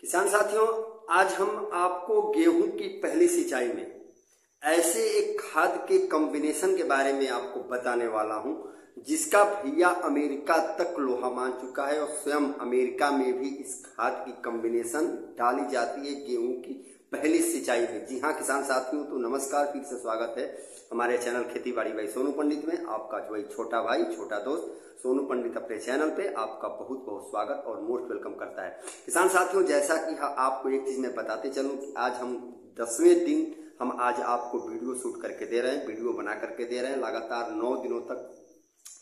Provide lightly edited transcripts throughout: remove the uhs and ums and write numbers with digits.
किसान साथियों, आज हम आपको गेहूं की पहली सिंचाई में ऐसे एक खाद के कॉम्बिनेशन के बारे में आपको बताने वाला हूं जिसका भैया अमेरिका तक लोहा मान चुका है और स्वयं अमेरिका में भी इस खाद की कॉम्बिनेशन डाली जाती है गेहूं की पहली सिंचाई में। जी हाँ किसान साथियों, तो नमस्कार, फिर से स्वागत है हमारे चैनल खेती बाड़ी भाई सोनू पंडित में। आपका जो छोटा भाई छोटा दोस्त सोनू पंडित अपने चैनल पे आपका बहुत बहुत स्वागत और मोस्ट वेलकम करता है। किसान साथियों, जैसा कि आपको एक चीज मैं बताते चलूं कि आज हम 10वें दिन हम आज आपको वीडियो शूट करके दे रहे हैं, वीडियो बना करके दे रहे हैं। लगातार 9 दिनों तक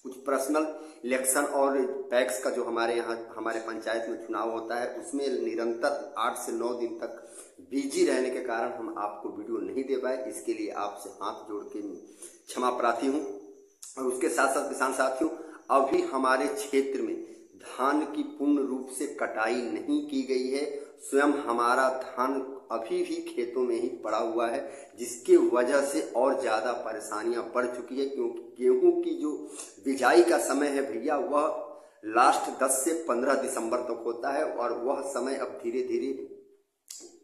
कुछ पर्सनल इलेक्शन और पैक्स का जो हमारे यहाँ हमारे पंचायत में चुनाव होता है उसमें निरंतर 8 से 9 दिन तक बिजी रहने के कारण हम आपको वीडियो नहीं दे पाए। इसके लिए आपसे हाथ जोड़ के क्षमा प्रार्थी हूँ। और उसके साथ साथ किसान साथियों, अभी हमारे क्षेत्र में धान की पूर्ण रूप से कटाई नहीं की गई है। स्वयं हमारा धान अभी भी खेतों में ही पड़ा हुआ है, जिसके वजह से और ज्यादा परेशानियां बढ़ चुकी है, क्योंकि गेहूं की जो बिजाई का समय है भैया वह लास्ट 10 से 15 दिसंबर तक होता है और वह समय अब धीरे धीरे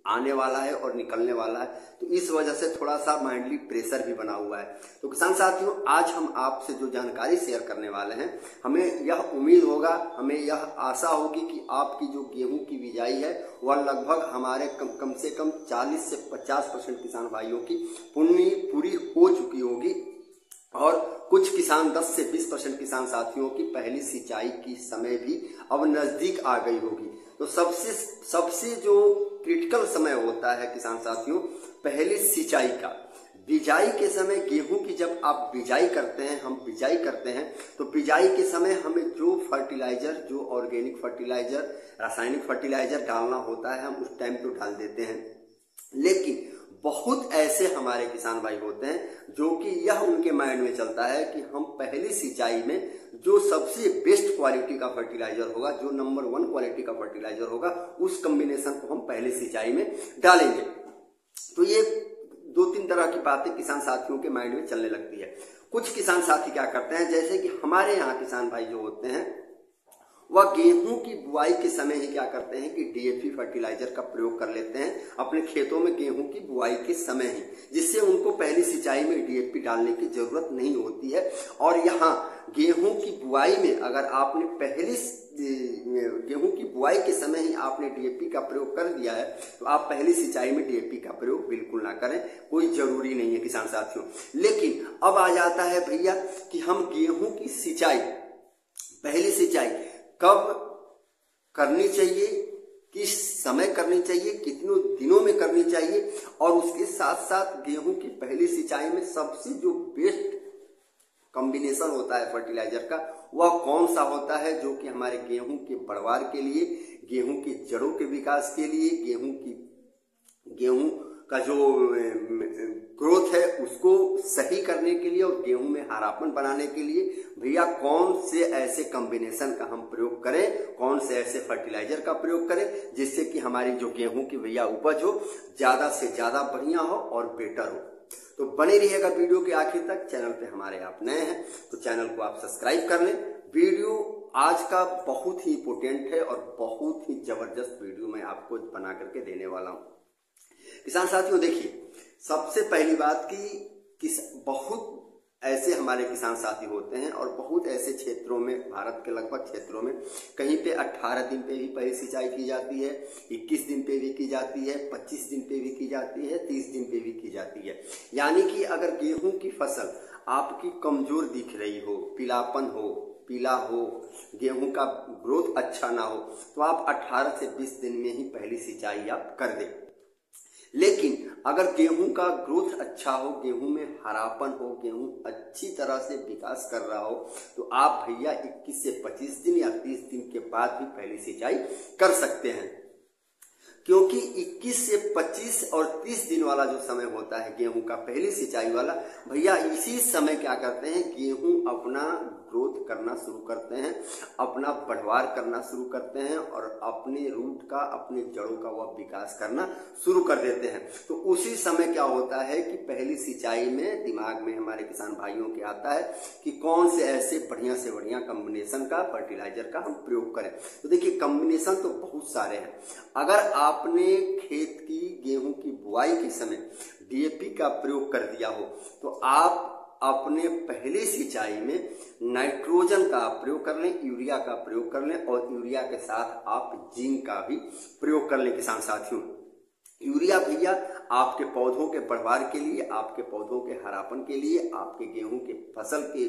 आने वाला है और निकलने वाला है। तो इस वजह से थोड़ा सा माइंडली प्रेशर भी बना हुआ है। तो किसान साथियों, आज हम आपसे जो जानकारी शेयर करने वाले हैं, हमें यह उम्मीद होगा, हमें यह आशा होगी कि आपकी जो गेहूं की बिजाई है वह लगभग हमारे कम से कम 40 से 50% किसान भाइयों की पूरी हो चुकी होगी और कुछ किसान 10 से 20% किसान साथियों की पहली सिंचाई की समय भी अब नजदीक आ गई होगी। तो सबसे जो क्रिटिकल समय होता है किसान साथियों, पहली सिंचाई का, बिजाई के समय गेहूं की जब आप बिजाई करते हैं, हम बिजाई करते हैं, तो बिजाई के समय हमें जो फर्टिलाइजर, जो ऑर्गेनिक फर्टिलाइजर, रासायनिक फर्टिलाइजर डालना होता है हम उस टाइम तो डाल देते हैं। लेकिन बहुत ऐसे हमारे किसान भाई होते हैं जो कि यह उनके माइंड में चलता है कि हम पहली सिंचाई में जो सबसे बेस्ट क्वालिटी का फर्टिलाइजर होगा, जो नंबर 1 क्वालिटी का फर्टिलाइजर होगा, उस कॉम्बिनेशन को हम पहली सिंचाई में डालेंगे। तो ये 2-3 तरह की बातें किसान साथियों के माइंड में चलने लगती है। कुछ किसान साथी क्या करते हैं, जैसे कि हमारे यहाँ किसान भाई जो होते हैं वह गेहूं की बुआई के समय ही क्या करते हैं कि डीएपी फर्टिलाइजर का प्रयोग कर लेते हैं अपने खेतों में गेहूं की बुआई के समय ही, जिससे उनको पहली सिंचाई में डीएपी डालने की जरूरत नहीं होती है। और यहाँ गेहूं की बुआई में अगर आपने गेहूं की बुआई के समय ही आपने डीएपी का प्रयोग कर दिया है तो आप पहली सिंचाई में डीएपी का प्रयोग बिल्कुल ना करें, कोई जरूरी नहीं है किसान साथियों। लेकिन अब आ जाता है भैया कि हम गेहूं की सिंचाई, पहली सिंचाई कब करनी चाहिए, किस समय करनी चाहिए, कितने दिनों में करनी चाहिए, और उसके साथ साथ गेहूं की पहली सिंचाई में सबसे जो बेस्ट कॉम्बिनेशन होता है फर्टिलाइजर का वह कौन सा होता है, जो कि हमारे गेहूं के बढ़वार के लिए, गेहूं की जड़ों के विकास के लिए, गेहूं का जो ग्रोथ है उसको सही करने के लिए और गेहूं में हरापन बनाने के लिए भैया कौन से ऐसे कॉम्बिनेशन का हम प्रयोग करें, कौन से ऐसे फर्टिलाइजर का प्रयोग करें जिससे कि हमारी जो गेहूं की भैया उपज हो ज्यादा से ज्यादा बढ़िया हो और बेटर हो। तो बने रहिएगा वीडियो के आखिर तक। चैनल पे हमारे आप नए हैं तो चैनल को आप सब्सक्राइब कर लें। वीडियो आज का बहुत ही इंपोर्टेंट है और बहुत ही जबरदस्त वीडियो मैं आपको बना करके देने वाला हूं। किसान साथियों देखिए, सबसे पहली बात कि बहुत ऐसे हमारे किसान साथी होते हैं और बहुत ऐसे क्षेत्रों में, भारत के लगभग क्षेत्रों में कहीं पे 18 दिन पे भी पहली सिंचाई की जाती है, 21 दिन पे भी की जाती है, 25 दिन पे भी की जाती है, 30 दिन पे भी की जाती है। यानी कि अगर गेहूं की फसल आपकी कमजोर दिख रही हो, पीलापन हो, पीला हो, गेहूं का ग्रोथ अच्छा ना हो, तो आप 18 से 20 दिन में ही पहली सिंचाई आप कर दें। लेकिन अगर गेहूं का ग्रोथ अच्छा हो, गेहूं में हरापन हो, गेहूं अच्छी तरह से विकास कर रहा हो, तो आप भैया 21 से 25 दिन या 30 दिन के बाद भी पहली सिंचाई कर सकते हैं। क्योंकि 21 से 25 और 30 दिन वाला जो समय होता है गेहूं का पहली सिंचाई वाला, भैया इसी समय क्या करते हैं, गेहूं अपना ग्रोथ करना शुरू करते हैं, अपना बढ़वार करना शुरू करते हैं और अपने रूट का, अपने जड़ों का वह विकास करना शुरू कर देते हैं। तो उसी समय क्या होता है कि पहली सिंचाई में दिमाग में हमारे किसान भाइयों के आता है कि कौन से ऐसे बढ़िया से बढ़िया कॉम्बिनेशन का फर्टिलाइजर का हम प्रयोग करें। तो देखिए कॉम्बिनेशन तो बहुत सारे हैं। अगर आपने खेत की गेहूं की बुआई के समय डीएपी का प्रयोग कर दिया हो तो आप अपने पहली सिंचाई में नाइट्रोजन का प्रयोग कर लें, यूरिया का प्रयोग कर लें और यूरिया के साथ आप जिंक का भी प्रयोग कर लें। किसान साथियों, यूरिया भैया आपके पौधों के बढ़वार के लिए, आपके पौधों के हरापन के लिए, आपके गेहूं के फसल के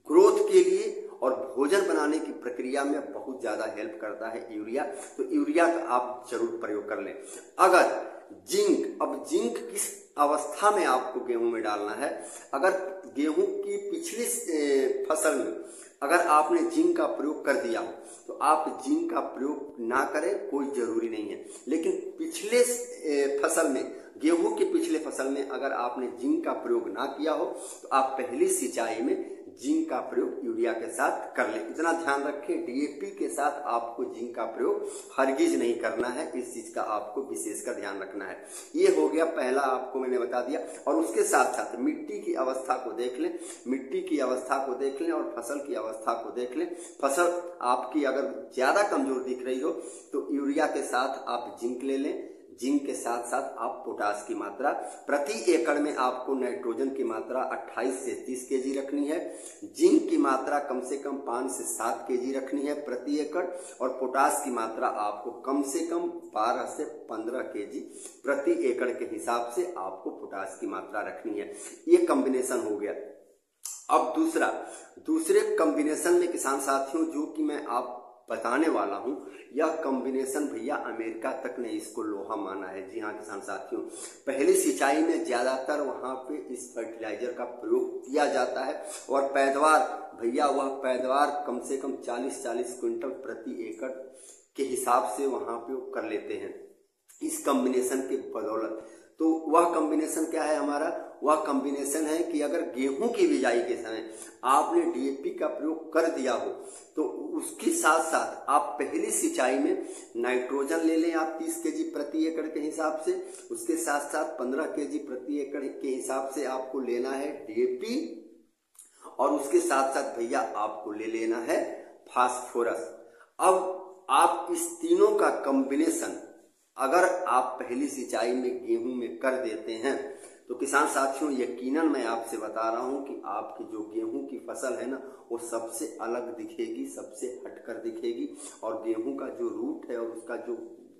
ग्रोथ के लिए और भोजन बनाने की प्रक्रिया में बहुत ज्यादा हेल्प करता है यूरिया। तो यूरिया का आप जरूर प्रयोग कर लें। अगर जिंक, अब जिंक किस अवस्था में आपको गेहूं में डालना है, अगर गेहूं की पिछली फसल में अगर आपने जिंक का प्रयोग कर दिया हो तो आप जिंक का प्रयोग ना करें, कोई जरूरी नहीं है। लेकिन पिछले फसल में, गेहूं के पिछले फसल में अगर आपने जिंक का प्रयोग ना किया हो तो आप पहली सिंचाई में जिंक का प्रयोग यूरिया के साथ कर लें। इतना ध्यान रखें, डीएपी के साथ आपको जिंक का प्रयोग हरगिज नहीं करना है, इस चीज का आपको विशेषकर ध्यान रखना है। ये हो गया पहला, आपको मैंने बता दिया। और उसके साथ साथ मिट्टी की अवस्था को देख लें, मिट्टी की अवस्था को देख लें और फसल की अवस्था को देख लें। फसल आपकी अगर ज्यादा कमजोर दिख रही हो तो यूरिया के साथ आप जिंक ले लें, जिंक के साथ साथ आप पोटास की मात्रा, प्रति एकड़ में आपको नाइट्रोजन की मात्रा 28 से 30 केजी रखनी है, जिंक की मात्रा कम से कम 5 से 7 केजी रखनी है प्रति एकड़ और पोटास की मात्रा आपको कम से कम 12 से 15 केजी प्रति एकड़ के हिसाब से आपको पोटास की मात्रा रखनी है। ये कॉम्बिनेशन हो गया। अब दूसरे कॉम्बिनेशन में किसान साथियों जो कि मैं आप बताने वाला हूं, यह कॉम्बिनेशन भैया अमेरिका तक ने इसको लोहा माना है। जी हाँ किसान साथियों, पहली सिंचाई में ज्यादातर वहां पे इस फर्टिलाइजर का प्रयोग किया जाता है और पैदावार भैया, वह पैदावार कम से कम 40-40 क्विंटल प्रति एकड़ के हिसाब से वहां पे कर लेते हैं इस कॉम्बिनेशन के बदौलत। तो वह कॉम्बिनेशन क्या है हमारा, वह कॉम्बिनेशन है कि अगर गेहूं की बिजाई के समय आपने डीएपी का प्रयोग कर दिया हो तो उसके साथ साथ आप पहली सिंचाई में नाइट्रोजन ले लें आप 30 केजी प्रति एकड़ के हिसाब से, उसके साथ साथ 15 केजी प्रति एकड़ के हिसाब से आपको लेना है डीएपी और उसके साथ साथ भैया आपको ले लेना है फास्फोरस। अब आप इस तीनों का कॉम्बिनेशन अगर आप पहली सिंचाई में गेहूं में कर देते हैं तो किसान साथियों यकीनन मैं आपसे बता रहा हूं कि आपकी जो गेहूं की फसल है ना वो सबसे अलग दिखेगी, सबसे हटकर दिखेगी और गेहूं का जो रूट है और उसका जो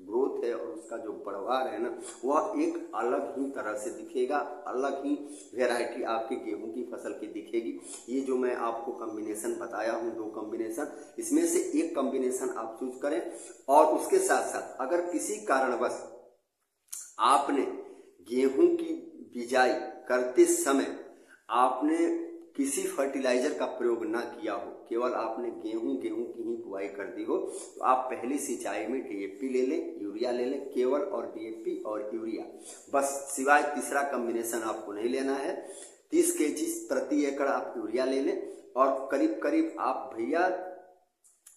ग्रोथ है और उसका जो बढ़वार है ना वह एक अलग ही तरह से दिखेगा, अलग ही वैरायटी आपके गेहूं की फसल की दिखेगी। ये जो मैं आपको कॉम्बिनेशन बताया हूं, 2 कॉम्बिनेशन, इसमें से एक कॉम्बिनेशन आप चूज करें और उसके साथ साथ अगर किसी कारणवश आपने गेहूं की बिजाई करते समय आपने किसी फर्टिलाइजर का प्रयोग ना किया हो, केवल आपने गेहूं की ही बुआई कर दी हो तो आप पहली सिंचाई में डीएपी ले लें, यूरिया ले लें, केवल और डीएपी और यूरिया बस, सिवाय तीसरा कॉम्बिनेशन आपको नहीं लेना है। 30 केजी प्रति एकड़ आप यूरिया ले लें और करीब करीब आप भैया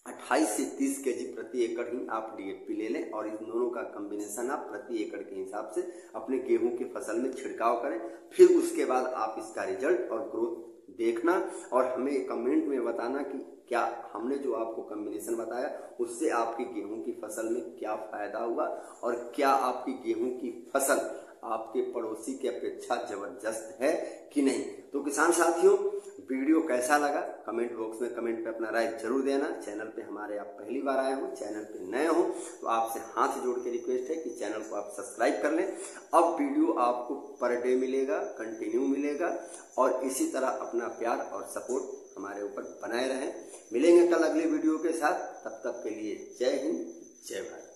28 से 30 केजी प्रति एकड़ ही आप डीएपी ले लें और इन दोनों का कॉम्बिनेशन आप प्रति एकड़ के हिसाब से अपने गेहूं की फसल में छिड़काव करें। फिर उसके बाद आप इसका रिजल्ट और ग्रोथ देखना और हमें कमेंट में बताना कि क्या हमने जो आपको कॉम्बिनेशन बताया उससे आपकी गेहूं की फसल में क्या फायदा हुआ और क्या आपकी गेहूं की फसल आपके पड़ोसी की अपेक्षा जबरदस्त है कि नहीं। तो किसान साथियों वीडियो कैसा लगा कमेंट बॉक्स में कमेंट पे अपना राय जरूर देना। चैनल पे हमारे आप पहली बार आए हो, चैनल पे नए हो तो आपसे हाथ जोड़ के रिक्वेस्ट है कि चैनल को आप सब्सक्राइब कर लें। अब वीडियो आपको पर डे मिलेगा, कंटिन्यू मिलेगा और इसी तरह अपना प्यार और सपोर्ट हमारे ऊपर बनाए रहें। मिलेंगे कल अगले वीडियो के साथ, तब तक के लिए जय हिंद, जय भारत।